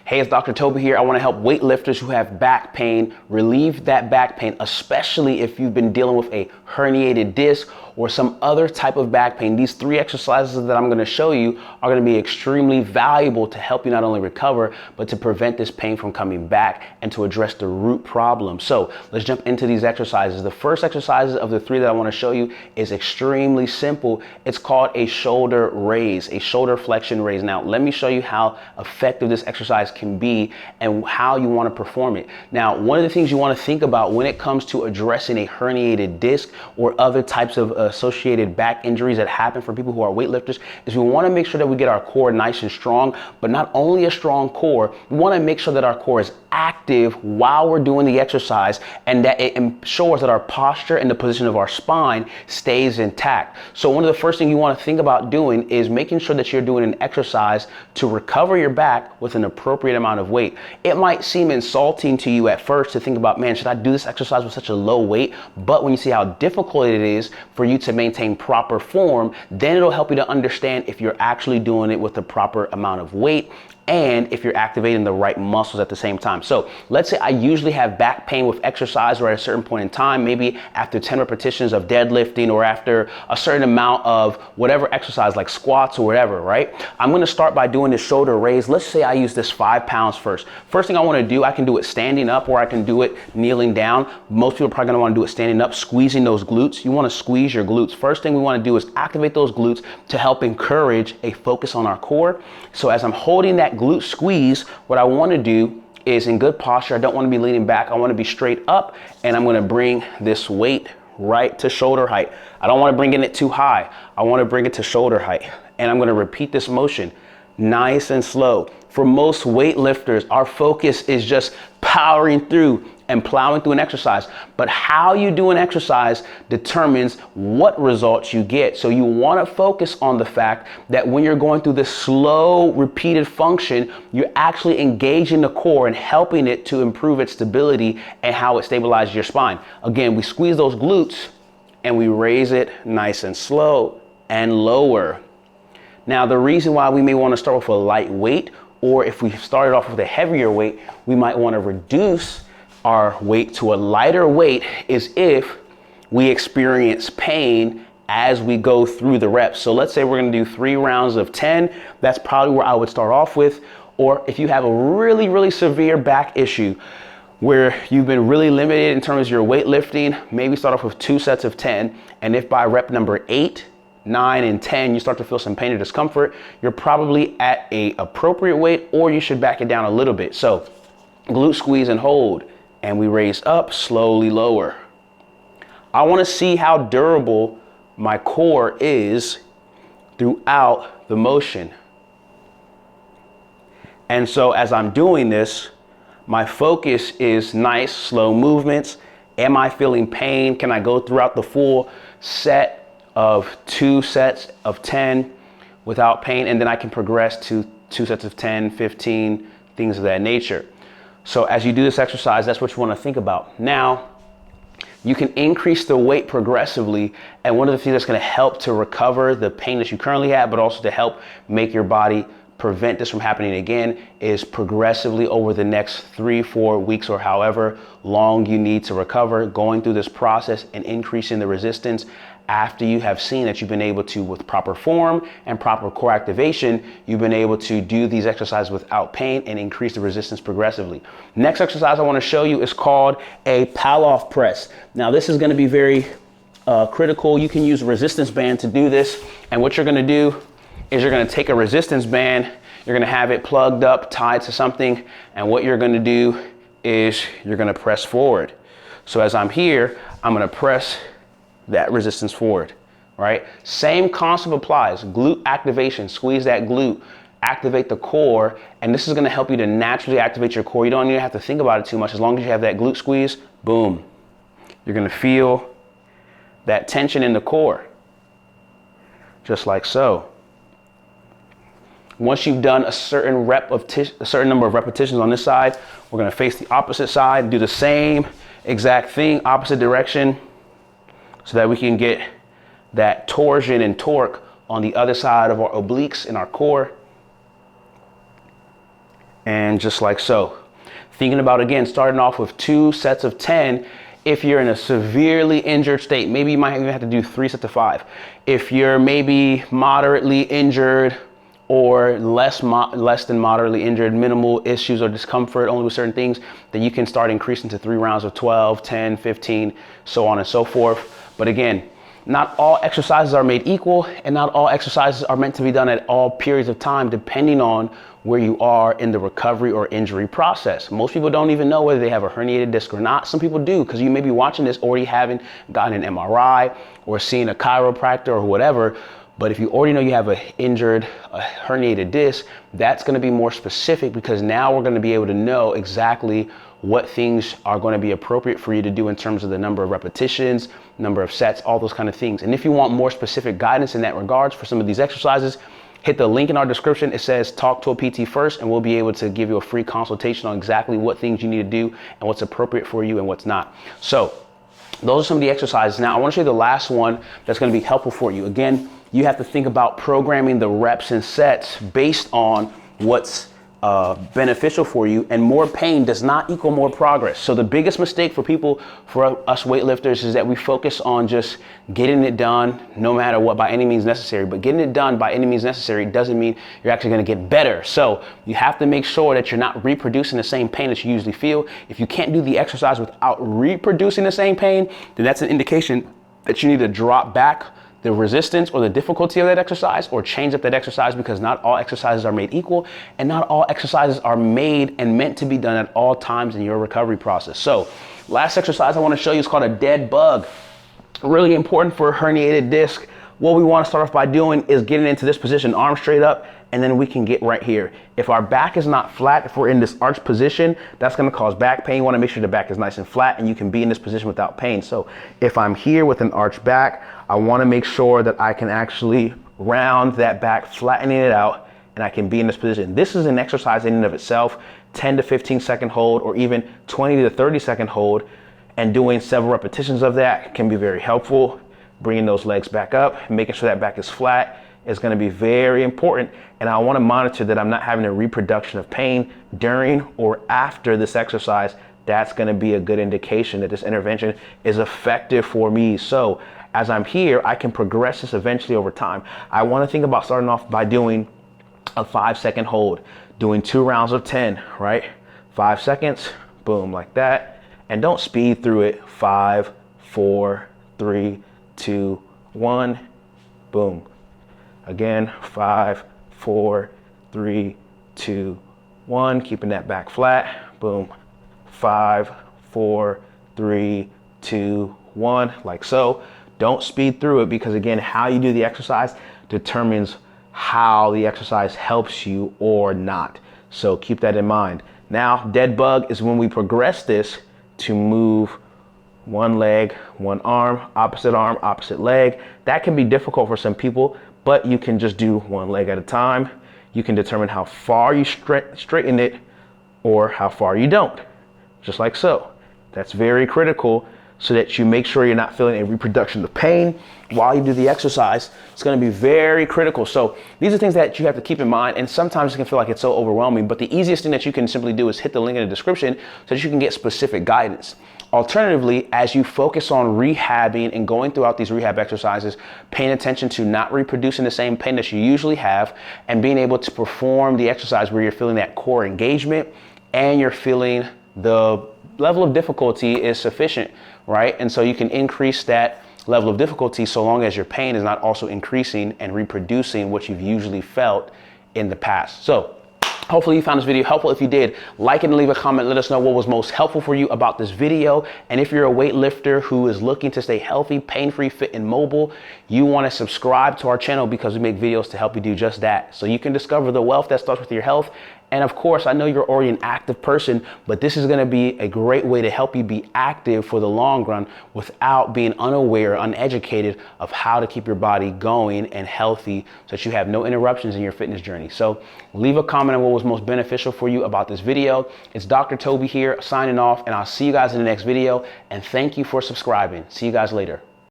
Hey, it's Dr. Toby here. I want to help weightlifters who have back pain relieve that back pain, especially if you've been dealing with a herniated disc or some other type of back pain. These 3 exercises that I'm going to show you are going to be extremely valuable to help you not only recover, but to prevent this pain from coming back and to address the root problem. So let's jump into these exercises. The first exercises of the 3 that I want to show you is extremely simple. It's called a shoulder raise, a shoulder flexion raise. Now, let me show you how effective this exercise can be and how you want to perform it. Now, one of the things you want to think about when it comes to addressing a herniated disc or other types of associated back injuries that happen for people who are weightlifters is we want to make sure that we get our core nice and strong, but not only a strong core, we want to make sure that our core is active while we're doing the exercise and that it ensures that our posture and the position of our spine stays intact. So one of the first things you want to think about doing is making sure that you're doing an exercise to recover your back with an appropriate amount of weight. It might seem insulting to you at first to think about, man, should I do this exercise with such a low weight? But when you see how difficult it is for you to maintain proper form, then it'll help you to understand if you're actually doing it with the proper amount of weight and if you're activating the right muscles at the same time. So let's say I usually have back pain with exercise or at a certain point in time, maybe after 10 repetitions of deadlifting or after a certain amount of whatever exercise like squats or whatever, right? I'm gonna start by doing this shoulder raise. Let's say I use this 5 pounds first. First thing I wanna do, I can do it standing up or I can do it kneeling down. Most people are probably gonna wanna do it standing up, squeezing those glutes. You wanna squeeze your glutes. First thing we wanna do is activate those glutes to help encourage a focus on our core. So as I'm holding that glute squeeze, what I want to do is in good posture. I don't want to be leaning back. I want to be straight up, and I'm going to bring this weight right to shoulder height. I don't want to bring it too high. I want to bring it to shoulder height, and I'm going to repeat this motion nice and slow. For most weightlifters, our focus is just powering through and plowing through an exercise, but how you do an exercise determines what results you get. So you want to focus on the fact that when you're going through this slow repeated function, you're actually engaging the core and helping it to improve its stability and how it stabilizes your spine. Again, we squeeze those glutes and we raise it nice and slow and lower. Now, the reason why we may want to start with a light weight, or if we started off with a heavier weight, we might want to reduce our weight to a lighter weight is if we experience pain as we go through the reps. So let's say we're going to do 3 rounds of 10. That's probably where I would start off with. Or if you have a really, really severe back issue where you've been really limited in terms of your weightlifting, maybe start off with 2 sets of 10. And if by rep number 8, 9, and 10, you start to feel some pain or discomfort, you're probably at a appropriate weight, or you should back it down a little bit. So glute squeeze and hold. And we raise up, slowly lower. I want to see how durable my core is throughout the motion. And so as I'm doing this, my focus is nice, slow movements. Am I feeling pain? Can I go throughout the full set of 2 sets of 10 without pain? And then I can progress to 2 sets of 10, 15, things of that nature. So as you do this exercise, that's what you want to think about. Now, you can increase the weight progressively, and one of the things that's going to help to recover the pain that you currently have, but also to help make your body prevent this from happening again, is progressively over the next 3-4 weeks or however long you need to recover, going through this process and increasing the resistance. After you have seen that you've been able to, with proper form and proper core activation, you've been able to do these exercises without pain and increase the resistance progressively. Next exercise I want to show you is called a pal-off press. Now this is going to be very critical. You can use a resistance band to do this. And what you're going to do is you're going to take a resistance band, you're going to have it plugged up, tied to something. And what you're going to do is you're going to press forward. So as I'm here, I'm going to press that resistance forward, right? Same concept applies. Glute activation, squeeze that glute, activate the core, and this is gonna help you to naturally activate your core. You don't even have to think about it too much. As long as you have that glute squeeze, boom, you're gonna feel that tension in the core, just like so. Once you've done a certain number of repetitions on this side, we're gonna face the opposite side and do the same exact thing, opposite direction, so that we can get that torsion and torque on the other side of our obliques in our core. And just like so. Thinking about, again, starting off with 2 sets of 10. If you're in a severely injured state, maybe you might even have to do 3 sets of 5. If you're maybe moderately injured or less than moderately injured, minimal issues or discomfort only with certain things, then you can start increasing to 3 rounds of 12, 10, 15, so on and so forth. But again, not all exercises are made equal, and not all exercises are meant to be done at all periods of time, depending on where you are in the recovery or injury process. Most people don't even know whether they have a herniated disc or not. Some people do, because you may be watching this already having gotten an MRI or seeing a chiropractor or whatever. But if you already know you have a herniated disc, that's going to be more specific, because now we're going to be able to know exactly what things are going to be appropriate for you to do in terms of the number of repetitions, number of sets, all those kind of things. And if you want more specific guidance in that regards for some of these exercises, hit the link in our description. It says talk to a PT first, and we'll be able to give you a free consultation on exactly what things you need to do and what's appropriate for you and what's not. So those are some of the exercises. Now I want to show you the last one that's going to be helpful for you. Again, you have to think about programming the reps and sets based on what's beneficial for you, and more pain does not equal more progress. So the biggest mistake for us weightlifters, is that we focus on just getting it done no matter what, by any means necessary. But getting it done by any means necessary doesn't mean you're actually going to get better. So you have to make sure that you're not reproducing the same pain that you usually feel. If you can't do the exercise without reproducing the same pain, then that's an indication that you need to drop back the resistance or the difficulty of that exercise, or change up that exercise, because not all exercises are made equal, and not all exercises are made and meant to be done at all times in your recovery process. So last exercise I want to show you is called a dead bug. Really important for a herniated disc. What we want to start off by doing is getting into this position, arms straight up, and then we can get right here. If our back is not flat, if we're in this arch position, that's going to cause back pain. You want to make sure the back is nice and flat, and you can be in this position without pain. So if I'm here with an arched back, I want to make sure that I can actually round that back, flattening it out, and I can be in this position. This is an exercise in and of itself, 10 to 15 second hold, or even 20 to 30 second hold, and doing several repetitions of that can be very helpful. Bringing those legs back up, making sure that back is flat, is going to be very important. And I want to monitor that I'm not having a reproduction of pain during or after this exercise. That's going to be a good indication that this intervention is effective for me. So as I'm here, I can progress this eventually over time. I want to think about starting off by doing a 5 second hold, doing 2 rounds of 10, right? 5 seconds, boom, like that. And don't speed through it. 5, 4, 3, 2, 1, boom. Again, 5, 4, 3, 2, 1, keeping that back flat, boom. 5, 4, 3, 2, 1, like so. Don't speed through it, because again, how you do the exercise determines how the exercise helps you or not. So keep that in mind. Now, dead bug is when we progress this to move one leg, one arm, opposite leg. That can be difficult for some people, but you can just do one leg at a time. You can determine how far you straighten it or how far you don't, just like so. That's very critical, so that you make sure you're not feeling a reproduction of pain while you do the exercise. It's going to be very critical. So these are things that you have to keep in mind, and sometimes it can feel like it's so overwhelming, but the easiest thing that you can simply do is hit the link in the description so that you can get specific guidance. Alternatively, as you focus on rehabbing and going throughout these rehab exercises, paying attention to not reproducing the same pain that you usually have, and being able to perform the exercise where you're feeling that core engagement and you're feeling the level of difficulty is sufficient, right? And so you can increase that level of difficulty so long as your pain is not also increasing and reproducing what you've usually felt in the past. So hopefully you found this video helpful. If you did, like it and leave a comment. Let us know what was most helpful for you about this video. And if you're a weightlifter who is looking to stay healthy, pain-free, fit, and mobile, you want to subscribe to our channel, because we make videos to help you do just that. So you can discover the wealth that starts with your health. And of course, I know you're already an active person, but this is going to be a great way to help you be active for the long run without being unaware, uneducated of how to keep your body going and healthy, so that you have no interruptions in your fitness journey. So leave a comment on what was most beneficial for you about this video. It's Dr. Toby here, signing off, and I'll see you guys in the next video. And thank you for subscribing. See you guys later.